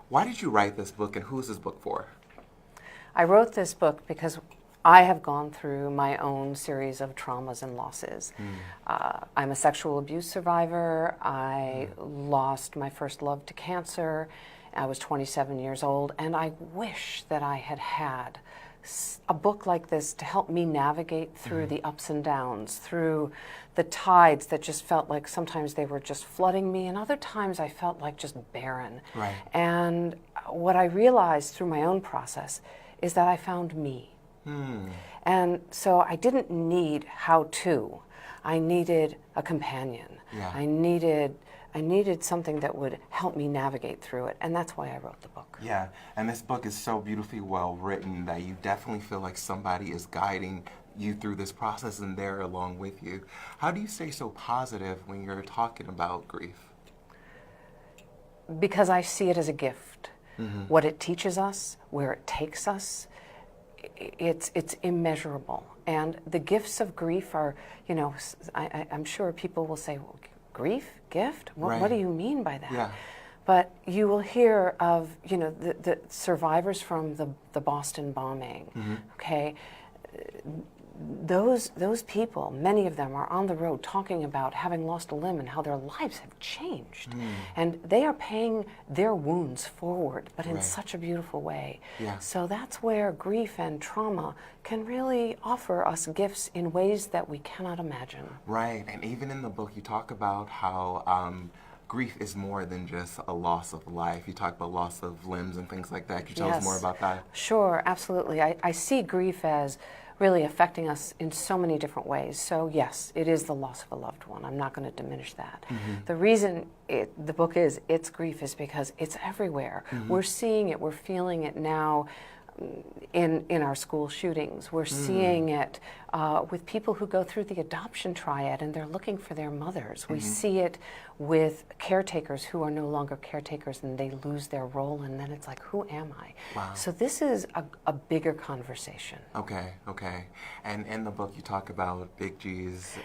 Why did you write this book, and who is this book for? I wrote this book because I have gone through my own series of traumas and losses. I'm a sexual abuse survivor. I lost my first love to cancer. I was 27 years old, and I wish that I had had a book like this to help me navigate through the ups and downs, through the tides that just felt like sometimes they were just flooding me, and other times I felt like just barren. Right. And what I realized through my own process is that I found me. And so I didn't need how-to. I needed a companion. Yeah. I needed something that would help me navigate through it, and that's why I wrote the book. Yeah, and this book is so beautifully well written that you definitely feel like somebody is guiding you through this process and they're along with you. How do you stay so positive when you're talking about grief? Because I see it as a gift. What it teaches us, where it takes us, it's immeasurable. And the gifts of grief are, I'm sure people will say, well, grief, gift? What do you mean by that? Yeah. But you will hear of, the survivors from the Boston bombing, okay? Those people, many of them are on the road talking about having lost a limb and how their lives have changed. And they are paying their wounds forward, but in such a beautiful way. Yeah. So that's where grief and trauma can really offer us gifts in ways that we cannot imagine. Right, and even in the book you talk about how grief is more than just a loss of life. You talk about loss of limbs and things like that. Could you tell us more about that? Sure, absolutely. I see grief as really affecting us in so many different ways. So yes, it is the loss of a loved one. I'm not going to diminish that. The reason the book it's grief is because it's everywhere. We're seeing it, we're feeling it now in our school shootings. We're seeing it with people who go through the adoption triad and they're looking for their mothers. We see it with caretakers who are no longer caretakers and they lose their role, and then it's like, who am I? Wow. So this is a bigger conversation. Okay. And in the book you talk about big G's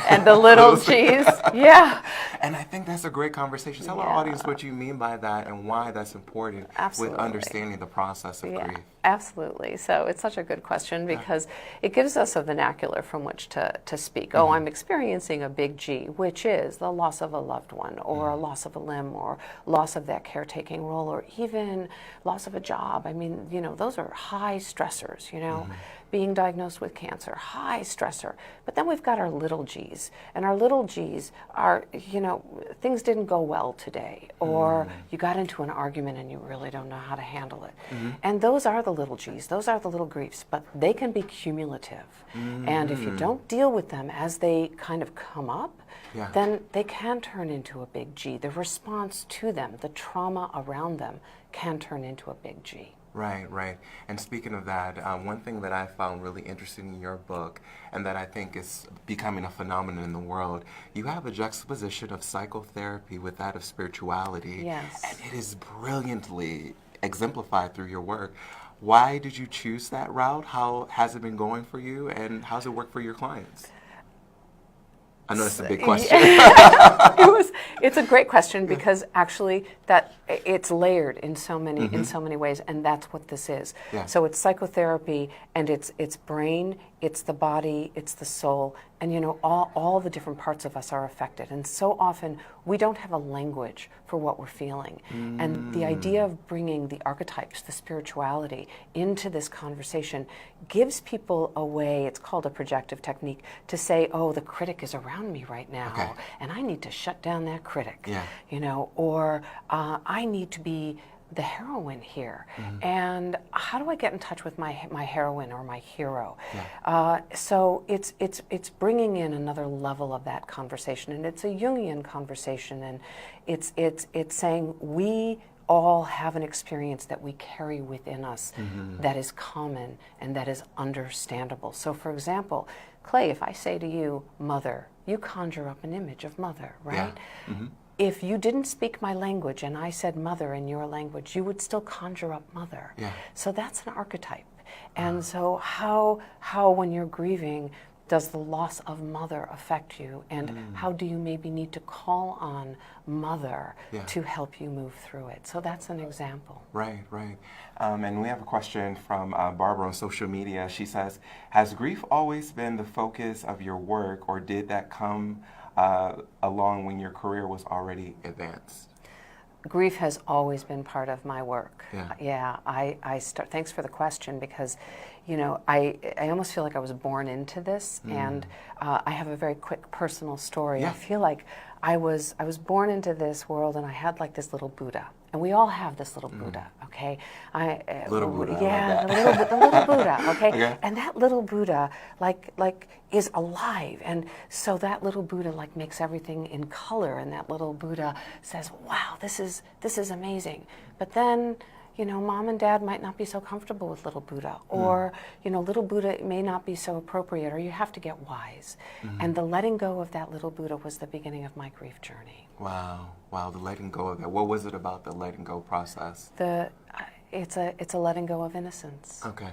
and the little G's. Yeah. And I think that's a great conversation. Tell our audience what you mean by that and why that's important with understanding the process of grief. Absolutely. So it's such a good question because it gives us a vernacular from which to speak. Oh, I'm experiencing a big G, which is the loss of a loved one or a loss of a limb or loss of that caretaking role or even loss of a job. I mean, those are high stressors, being diagnosed with cancer, high stressor. But then we've got our little G's, and our little G's are, things didn't go well today, or you got into an argument and you really don't know how to handle it. And those are the little G's, those are the little griefs, but they can be cumulative. And if you don't deal with them as they kind of come up, then they can turn into a big G. The response to them, the trauma around them, can turn into a big G. Right. And speaking of that, one thing that I found really interesting in your book, and that I think is becoming a phenomenon in the world, you have a juxtaposition of psychotherapy with that of spirituality. Yes. And it is brilliantly exemplified through your work. Why did you choose that route? How has it been going for you, and how's it work for your clients? I know it's a big question. It's a great question because actually that it's layered in so many ways, and that's what this is. So it's psychotherapy, and it's brain, it's the body, it's the soul, and all the different parts of us are affected. And so often we don't have a language for what we're feeling. And the idea of bringing the archetypes, the spirituality, into this conversation gives people a way, it's called a projective technique, to say, oh, the critic is around me right now, and I need to shut down that critic, or I need to be the heroine here, and how do I get in touch with my heroine or my hero? So it's bringing in another level of that conversation, and it's a Jungian conversation, and it's saying we all have an experience that we carry within us that is common and that is understandable. So, for example, Clay, if I say to you, mother, you conjure up an image of mother, right? If you didn't speak my language and I said mother in your language, you would still conjure up mother. So that's an archetype. And so how when you're grieving, does the loss of mother affect you, and how do you maybe need to call on mother to help you move through it? So that's an example. Right, right. And we have a question from Barbara on social media. She says, has grief always been the focus of your work, or did that come along when your career was already advanced? Grief has always been part of my work. Yeah. Thanks for the question, because, you know, I almost feel like I was born into this, and I have a very quick personal story. Yeah. I feel like I was born into this world, and I had like this little Buddha, and we all have this little Buddha, okay? Little Buddha, yeah, I like that. the little Buddha, okay? Okay. And that little Buddha, like is alive, and so that little Buddha like makes everything in color, and that little Buddha says, "Wow, this is amazing." But then, you know, mom and dad might not be so comfortable with little Buddha, or, you know, little Buddha may not be so appropriate, or you have to get wise. And the letting go of that little Buddha was the beginning of my grief journey. Wow, wow, the letting go of that. What was it about the letting go process? It's a letting go of innocence. Okay.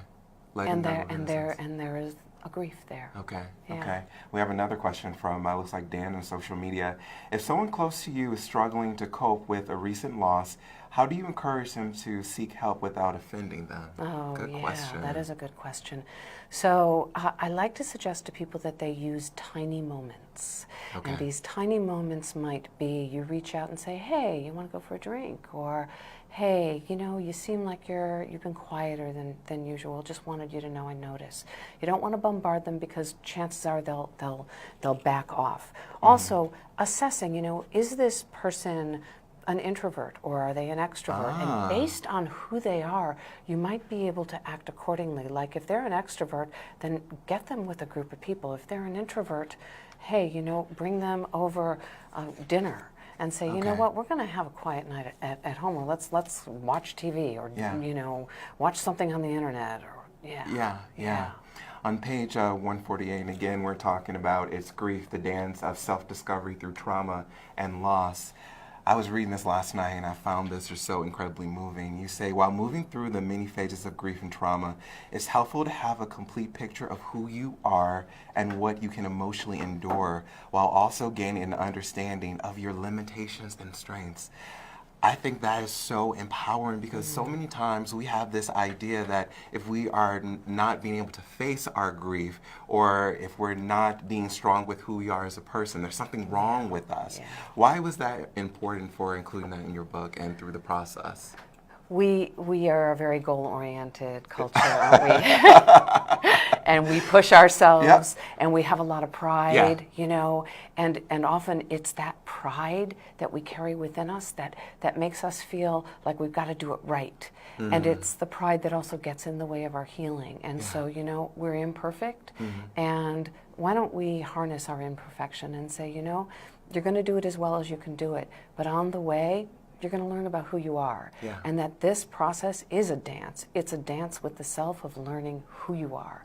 And there is a grief there. Okay, Yeah. okay. We have another question from, looks like Dan on social media. If someone close to you is struggling to cope with a recent loss, how do you encourage them to seek help without offending them? Oh, Good yeah, question. that is a good question. So I like to suggest to people that they use tiny moments. Okay. And these tiny moments might be you reach out and say, hey, you want to go for a drink? Or, hey, you know, you seem like you've been quieter than usual. Just wanted you to know I notice. You don't want to bombard them, because chances are they'll back off. Also, assessing, you know, is this person an introvert or are they an extrovert? And based on who they are, you might be able to act accordingly. Like if they're an extrovert, then get them with a group of people. If they're an introvert, hey, you know, bring them over dinner and say, you know what, we're going to have a quiet night at home, or let's watch TV, or you know, watch something on the internet, or Yeah. On page 148, and again, we're talking about It's Grief, the Dance of Self-Discovery Through Trauma and Loss. I was reading this last night, and I found this just so incredibly moving. You say, while moving through the many phases of grief and trauma, it's helpful to have a complete picture of who you are and what you can emotionally endure, while also gaining an understanding of your limitations and strengths. I think that is so empowering, because so many times we have this idea that if we are not being able to face our grief, or if we're not being strong with who we are as a person, there's something wrong with us. Why was that important for including that in your book and through the process? We are a very goal-oriented culture, aren't we? And we push ourselves, and we have a lot of pride, you know, and often it's that pride that we carry within us that makes us feel like we've got to do it right. And it's the pride that also gets in the way of our healing. And so, you know, we're imperfect, and why don't we harness our imperfection and say, you know, you're going to do it as well as you can do it, but on the way, you're going to learn about who you are, and that this process is a dance. It's a dance with the self of learning who you are.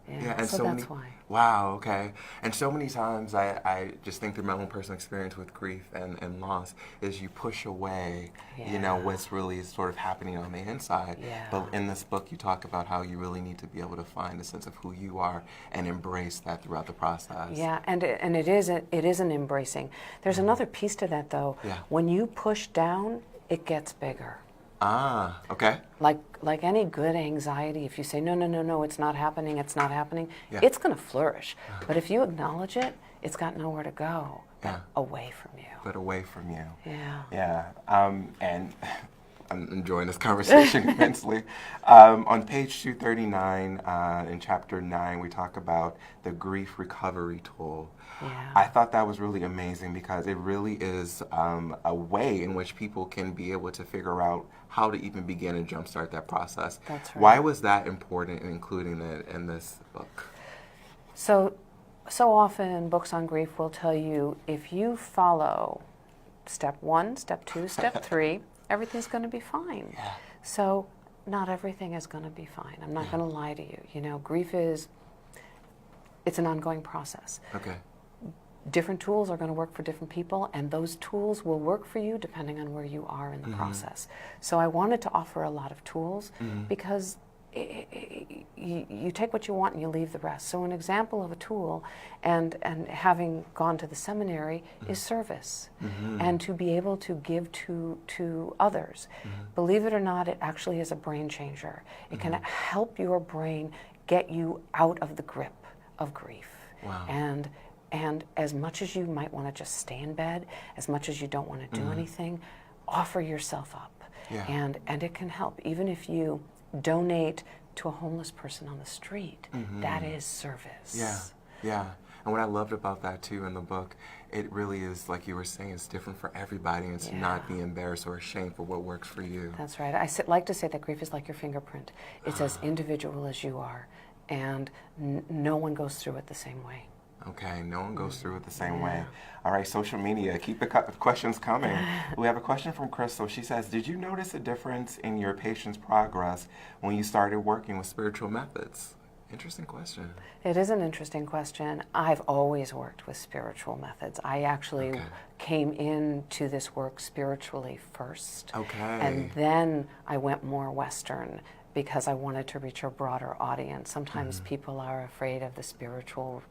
And so that's why. Wow, okay. And so many times I just think through my own personal experience with grief and loss is you push away, you know, what's really sort of happening on the inside. But in this book you talk about how you really need to be able to find a sense of who you are and embrace that throughout the process. Yeah, and it is an embracing. There's another piece to that, though. When you push down, it gets bigger. Okay. Like any good anxiety, if you say, no, it's not happening, it's going to flourish. But if you acknowledge it, it's got nowhere to go but away from you. But away from you. Yeah. And I'm enjoying this conversation immensely. On page 239, in chapter 9, we talk about the grief recovery tool. I thought that was really amazing, because it really is a way in which people can be able to figure out how to even begin and jumpstart that process. That's right. Why was that important in including it in this book? So often books on grief will tell you, if you follow step 1, step 2, step 3, everything's going to be fine. So not everything is going to be fine. I'm not going to lie to you. You know, grief it's an ongoing process. Different tools are going to work for different people, and those tools will work for you depending on where you are in the process. So I wanted to offer a lot of tools, because you take what you want and you leave the rest. So an example of a tool, and having gone to the seminary, is service, and to be able to give to others. Believe it or not, it actually is a brain changer. It can help your brain get you out of the grip of grief. Wow. And as much as you might want to just stay in bed, as much as you don't want to do anything, offer yourself up. Yeah. And it can help. Even if you donate to a homeless person on the street, that is service. Yeah, yeah. And what I loved about that too in the book, it really is, like you were saying, it's different for everybody, and to not be embarrassed or ashamed for what works for you. That's right. I like to say that grief is like your fingerprint. It's as individual as you are, and no one goes through it the same way. Okay, no one goes through it the same way. All right, social media, keep the questions coming. We have a question from Crystal. She says, did you notice a difference in your patient's progress when you started working with spiritual methods? Interesting question. It is an interesting question. I've always worked with spiritual methods. I actually came into this work spiritually first. Okay. And then I went more Western because I wanted to reach a broader audience. Sometimes people are afraid of the spiritual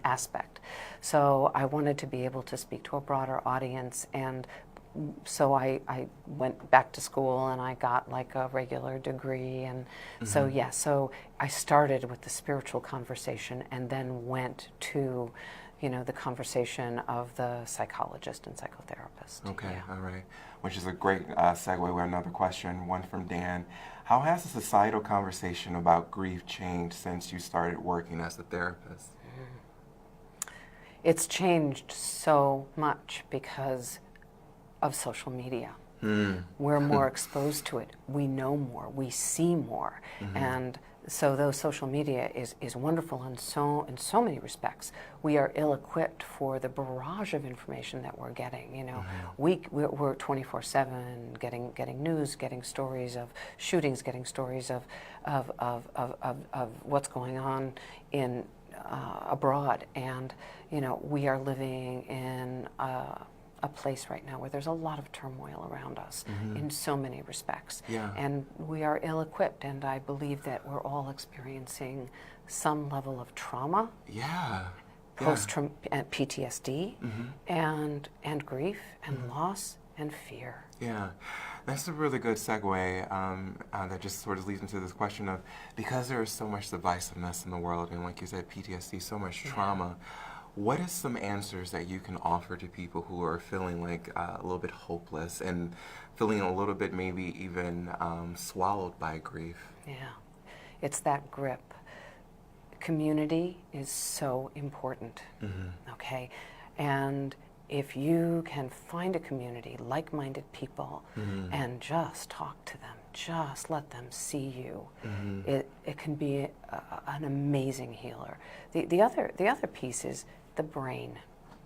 aspect. So I wanted to be able to speak to a broader audience, and so I went back to school and I got like a regular degree, and so so I started with the spiritual conversation and then went to, the conversation of the psychologist and psychotherapist. Okay, all right. Which is a great segue with another question, one from Dan. How has the societal conversation about grief changed since you started working as a therapist? It's changed so much because of social media. We're more exposed to it. We know more. We see more. And so though social media is wonderful in so many respects, we are ill-equipped for the barrage of information that we're getting. We're 24/7 getting news, getting stories of shootings, getting stories of what's going on in abroad, and we are living in a place right now where there's a lot of turmoil around us in so many respects. Yeah. And we are ill-equipped, and I believe that we're all experiencing some level of trauma, PTSD, and grief, and loss, and fear. Yeah, that's a really good segue that just sort of leads into this question of, because there is so much divisiveness in the world, and like you said, PTSD, so much trauma, what is some answers that you can offer to people who are feeling like a little bit hopeless and feeling a little bit maybe even swallowed by grief? Yeah, it's that grip. Community is so important, okay? And if you can find a community, like-minded people, and just talk to them, just let them see you, it can be an amazing healer. The other piece is the brain.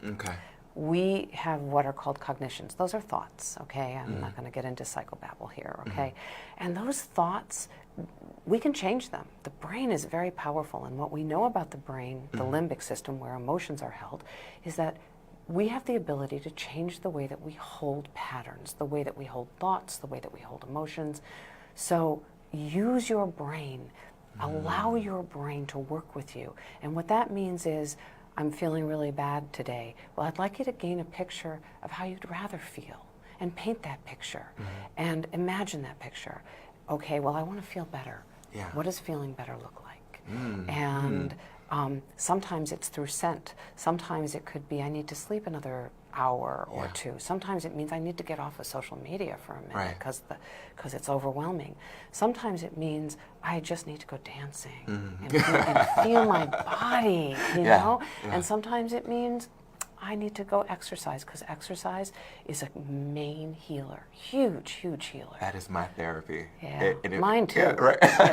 Okay. We have what are called cognitions. Those are thoughts, okay? I'm not going to get into psychobabble here, okay? And those thoughts, we can change them. The brain is very powerful, and what we know about the brain, the limbic system where emotions are held, is that we have the ability to change the way that we hold patterns, the way that we hold thoughts, the way that we hold emotions. So use your brain. Allow your brain to work with you. And what that means is, I'm feeling really bad today. Well, I'd like you to gain a picture of how you'd rather feel and paint that picture and imagine that picture. Okay, well, I want to feel better. Yeah. What does feeling better look like? And sometimes it's through scent. Sometimes it could be I need to sleep another hour or two. Sometimes it means I need to get off of social media for a minute because it's overwhelming. Sometimes it means I just need to go dancing and feel my body, you know? And sometimes it means I need to go exercise, because exercise is a main healer, huge, huge healer. That is my therapy. Yeah, mine too.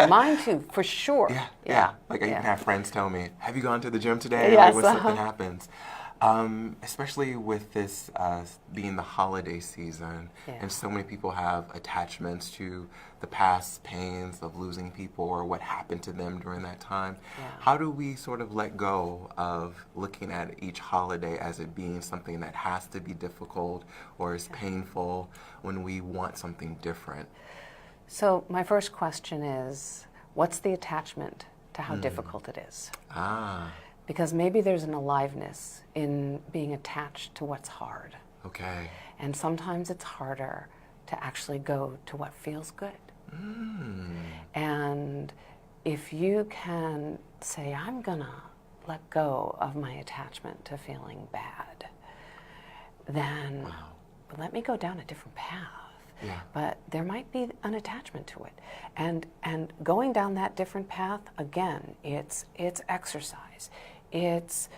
Mine too, for sure. Like I even have friends tell me, have you gone to the gym today? Yes, Like when something happens. Especially with this being the holiday season, and so many people have attachments to the past pains of losing people or what happened to them during that time. How do we sort of let go of looking at each holiday as it being something that has to be difficult or is painful when we want something different? So my first question is, what's the attachment to how difficult it is? Ah, Because maybe there's an aliveness in being attached to what's hard. okay. And sometimes it's harder to actually go to what feels good. And if you can say, I'm gonna let go of my attachment to feeling bad, then let me go down a different path. Yeah. But there might be an attachment to it. And going down that different path, again, it's exercise. It's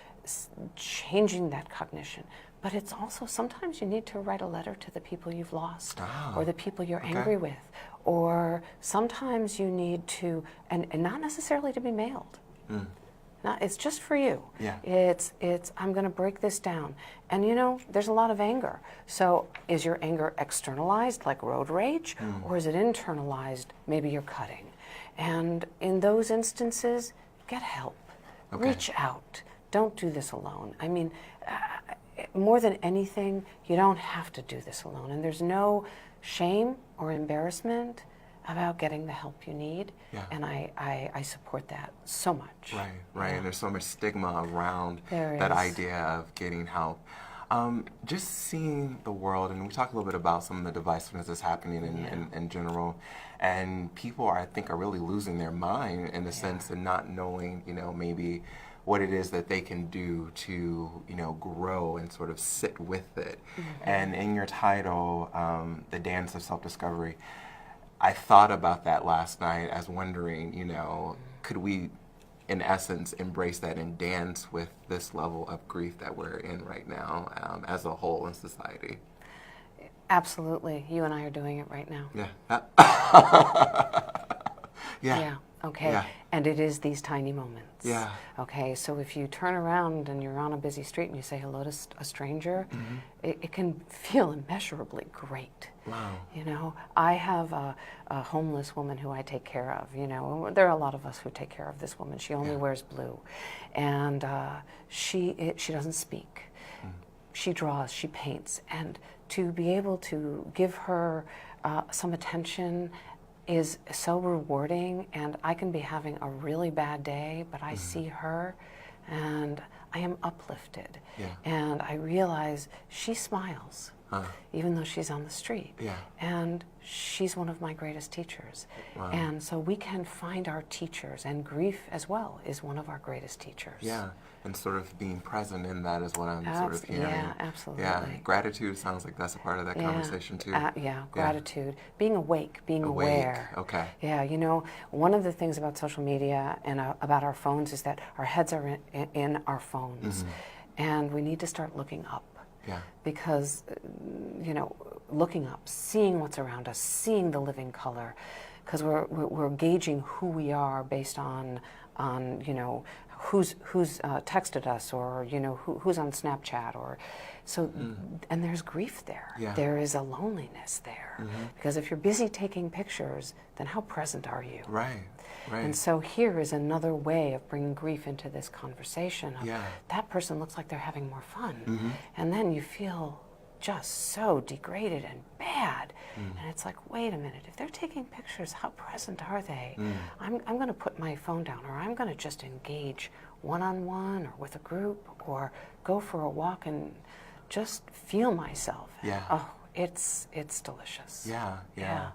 changing that cognition. But it's also, sometimes you need to write a letter to the people you've lost, or the people you're angry with, or sometimes you need to, and not necessarily to be mailed. Now, it's just for you. Yeah. It's I'm going to break this down. And you know, there's a lot of anger. So is your anger externalized, like road rage, or is it internalized, maybe you're cutting? And in those instances, get help. Reach out. Don't do this alone. I mean, more than anything, you don't have to do this alone. And there's no shame or embarrassment about getting the help you need. Yeah. And I support that so much. Right. Yeah. And there's so much stigma around There that is. idea of getting help. Just seeing the world, and we talked a little bit about some of the divisiveness that's happening in general, and people I think are really losing their mind in the sense of not knowing, maybe what it is that they can do to, grow and sort of sit with it. And in your title, The Dance of Self-Discovery, I thought about that last night as wondering, could we, in essence, embrace that and dance with this level of grief that we're in right now as a whole in society? Absolutely. You and I are doing it right now. Yeah. Yeah. Okay. Yeah. And it is these tiny moments. Yeah. Okay. So if you turn around and you're on a busy street and you say hello to a stranger, it can feel immeasurably great. Wow. I have a homeless woman who I take care of. There are a lot of us who take care of this woman. She only wears blue, and she doesn't speak. She draws, she paints, and to be able to give her some attention is so rewarding. And I can be having a really bad day, but I see her and I am uplifted. Yeah. And I realize she smiles even though she's on the street. Yeah. And she's one of my greatest teachers. Wow. And so we can find our teachers, and grief as well is one of our greatest teachers. Yeah, and sort of being present in that is what I'm sort of hearing. Yeah, absolutely. Yeah, gratitude sounds like that's a part of that conversation too. Gratitude. Being awake, being aware. Okay. Yeah, one of the things about social media and about our phones is that our heads are in our phones. And we need to start looking up. Yeah. Because, looking up, seeing what's around us, seeing the living color, because we're gauging who we are based on who's texted us, or who's on Snapchat, or so. And there's grief there. Yeah. There is a loneliness there, because if you're busy taking pictures, then how present are you? Right. And so here is another way of bringing grief into this conversation. That person looks like they're having more fun. And then you feel just so degraded and bad. And it's like, wait a minute, if they're taking pictures, how present are they? I'm going to put my phone down, or I'm going to just engage one-on-one or with a group, or go for a walk and just feel myself. Yeah. Oh, it's delicious. Yeah.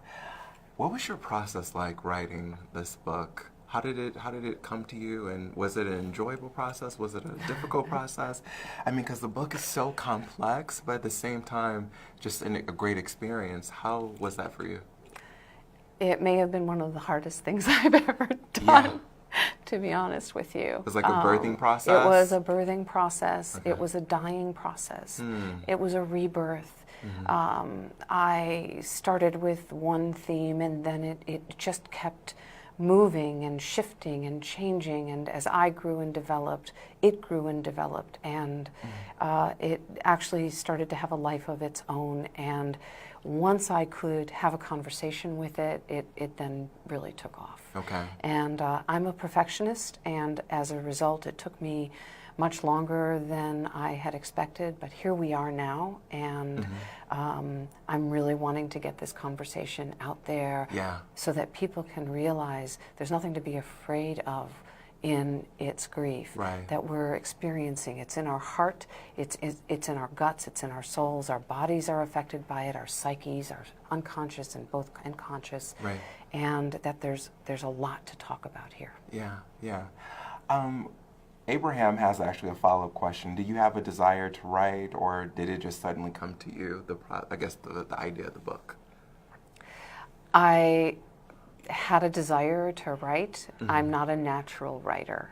What was your process like writing this book? How did it come to you, and was it an enjoyable process? Was it a difficult process? I mean, because the book is so complex, but at the same time, just a great experience. How was that for you? It may have been one of the hardest things I've ever done, to be honest with you. It was like a birthing process? It was a birthing process. Okay. It was a dying process. It was a rebirth. I started with one theme, and then it just kept moving and shifting and changing, and as I grew and developed, it grew and developed, and it actually started to have a life of its own. And once I could have a conversation with it, it then really took off. Okay. And I'm a perfectionist, and as a result, it took me much longer than I had expected, but here we are now, and I'm really wanting to get this conversation out there so that people can realize there's nothing to be afraid of in its grief that we're experiencing. It's in our heart, it's in our guts, it's in our souls, our bodies are affected by it, our psyches, our unconscious and both and conscious, and that there's a lot to talk about here. Abraham has actually a follow-up question. Do you have a desire to write, or did it just suddenly come to you, the idea of the book? I had a desire to write. I'm not a natural writer.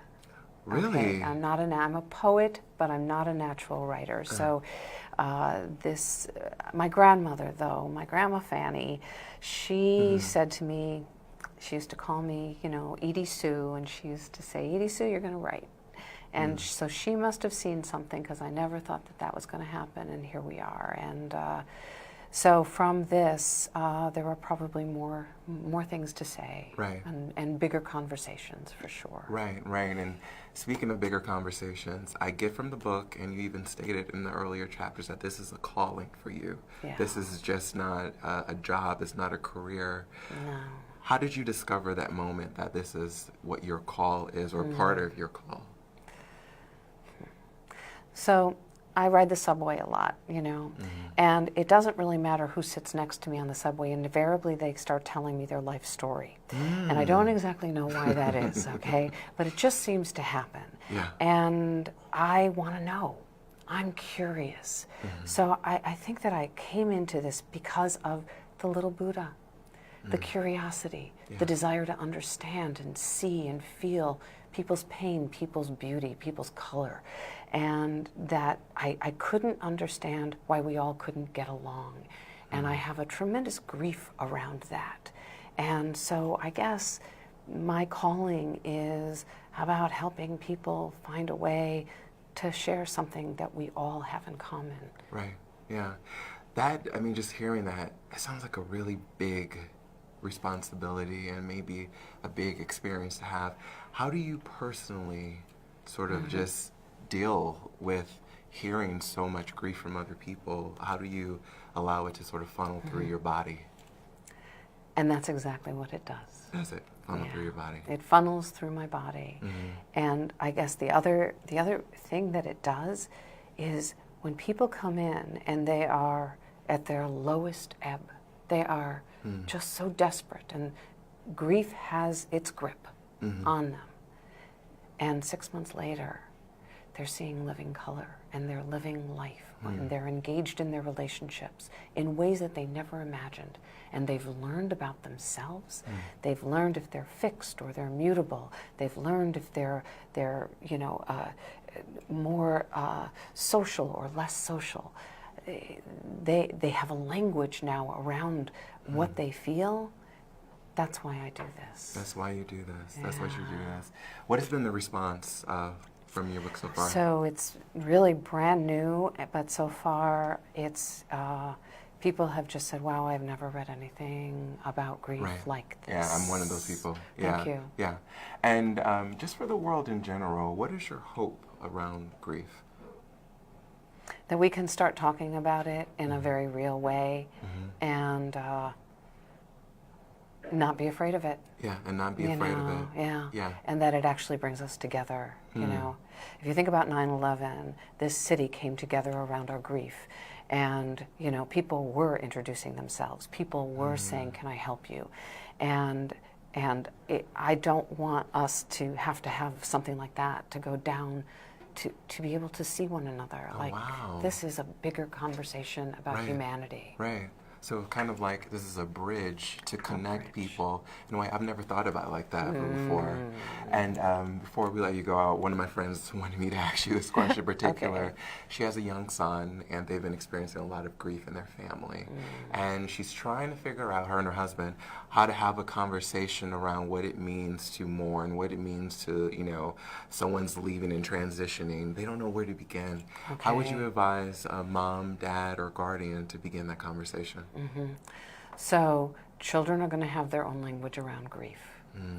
Really? Okay? I'm a poet, but I'm not a natural writer. So my grandmother, though, my Grandma Fanny, she said to me, she used to call me, Edie Sue, and she used to say, Edie Sue, you're going to write. And so she must have seen something, because I never thought that was going to happen, and here we are. And so from this, there were probably more things to say, and bigger conversations for sure. Right. And speaking of bigger conversations, I get from the book, and you even stated in the earlier chapters, that this is a calling for you. Yeah. This is just not a job. It's not a career. No. How did you discover that moment that this is what your call is, or part of your call? So I ride the subway a lot, and it doesn't really matter who sits next to me on the subway. Invariably, they start telling me their life story. And I don't exactly know why that is, okay? But it just seems to happen. Yeah. And I want to know. I'm curious. So I think that I came into this because of the little Buddha, the curiosity, the desire to understand and see and feel people's pain, people's beauty, people's color, and that I couldn't understand why we all couldn't get along. And I have a tremendous grief around that. And so I guess my calling is about helping people find a way to share something that we all have in common. Right, yeah. Just hearing that, it sounds like a really big responsibility and maybe a big experience to have. How do you personally sort of just deal with hearing so much grief from other people? How do you allow it to sort of funnel through your body? And that's exactly what it does. Does it funnel through your body? It funnels through my body. And I guess the other thing that it does is when people come in and they are at their lowest ebb, they are just so desperate, and grief has its grip on them. And 6 months later, they're seeing living color, and they're living life, and they're engaged in their relationships in ways that they never imagined. And they've learned about themselves. They've learned if they're fixed or they're mutable. They've learned if they're more social or less social. They have a language now around what they feel. That's why I do this. That's why you do this. That's why you do this. What has been the response from your book so far? So it's really brand new, but so far it's people have just said, wow, I've never read anything about grief like this. Yeah, I'm one of those people. Thank you. Yeah. And just for the world in general, what is your hope around grief? That we can start talking about it in a very real way, and not be afraid of it. Yeah, and not be afraid of it. Yeah. And that it actually brings us together, If you think about 9/11, this city came together around our grief. And, people were introducing themselves. People were saying, can I help you? And I don't want us to have something like that, to go down to be able to see one another. This is a bigger conversation about humanity. Right. So kind of like this is a bridge to connect people in a way I've never thought about like that before. And before we let you go out, one of my friends wanted me to ask you this question in particular. Okay. She has a young son, and they've been experiencing a lot of grief in their family. And she's trying to figure out, her and her husband, how to have a conversation around what it means to mourn, what it means to, someone's leaving and transitioning. They don't know where to begin. Okay. How would you advise a mom, dad, or guardian to begin that conversation? So children are going to have their own language around grief.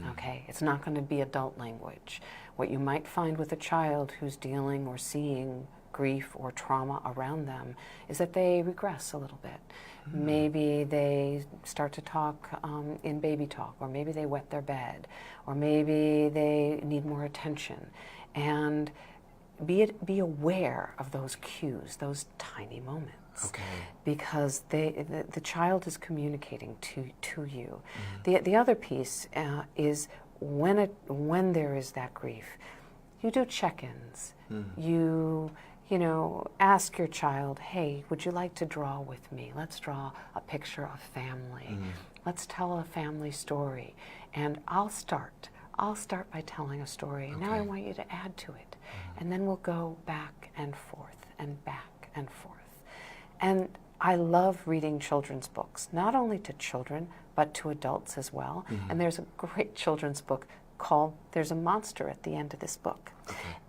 Okay, it's not going to be adult language. What you might find with a child who's dealing or seeing grief or trauma around them is that they regress a little bit. Maybe they start to talk in baby talk, or maybe they wet their bed, or maybe they need more attention. And be aware of those cues, those tiny moments. Okay. Because the child is communicating to you. The other piece is when there is that grief, you do check-ins. You know, ask your child, hey, would you like to draw with me? Let's draw a picture of family. Let's tell a family story. And I'll start by telling a story. And now I want you to add to it. And then we'll go back and forth and back and forth. And I love reading children's books, not only to children, but to adults as well. And there's a great children's book called There's a Monster at the End of this book.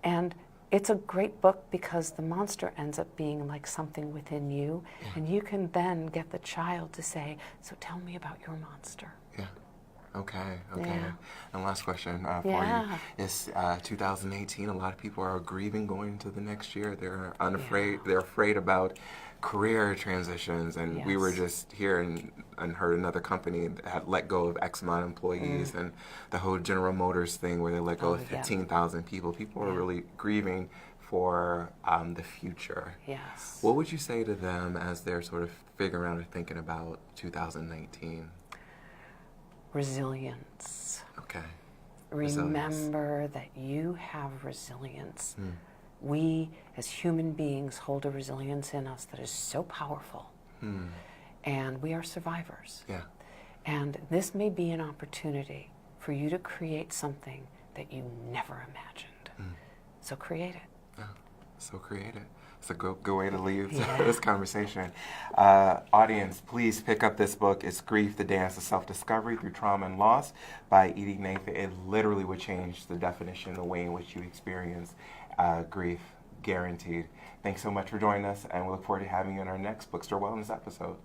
And it's a great book because the monster ends up being like something within you, and you can then get the child to say, so tell me about your monster. Yeah. Okay. Yeah. And last question for you. It's 2018. A lot of people are grieving going into the next year. They're unafraid. They're afraid about career transitions. And we were just here and heard another company that had let go of X amount of employees, and the whole General Motors thing where they let go of 15,000 people. People are really grieving for the future. Yes. What would you say to them as they're sort of figuring out and thinking about 2019? Resilience. Okay. Remember that you have resilience. We, as human beings, hold a resilience in us that is so powerful. And we are survivors. Yeah. And this may be an opportunity for you to create something that you never imagined. So create it. Yeah. So create it. It's a good way to leave this conversation. Audience, please pick up this book. It's Grief, the Dance of Self-Discovery Through Trauma and Loss by Edie Nathan. It literally would change the definition, the way in which you experience grief, guaranteed. Thanks so much for joining us, and we look forward to having you in our next Bookstr Wellness episode.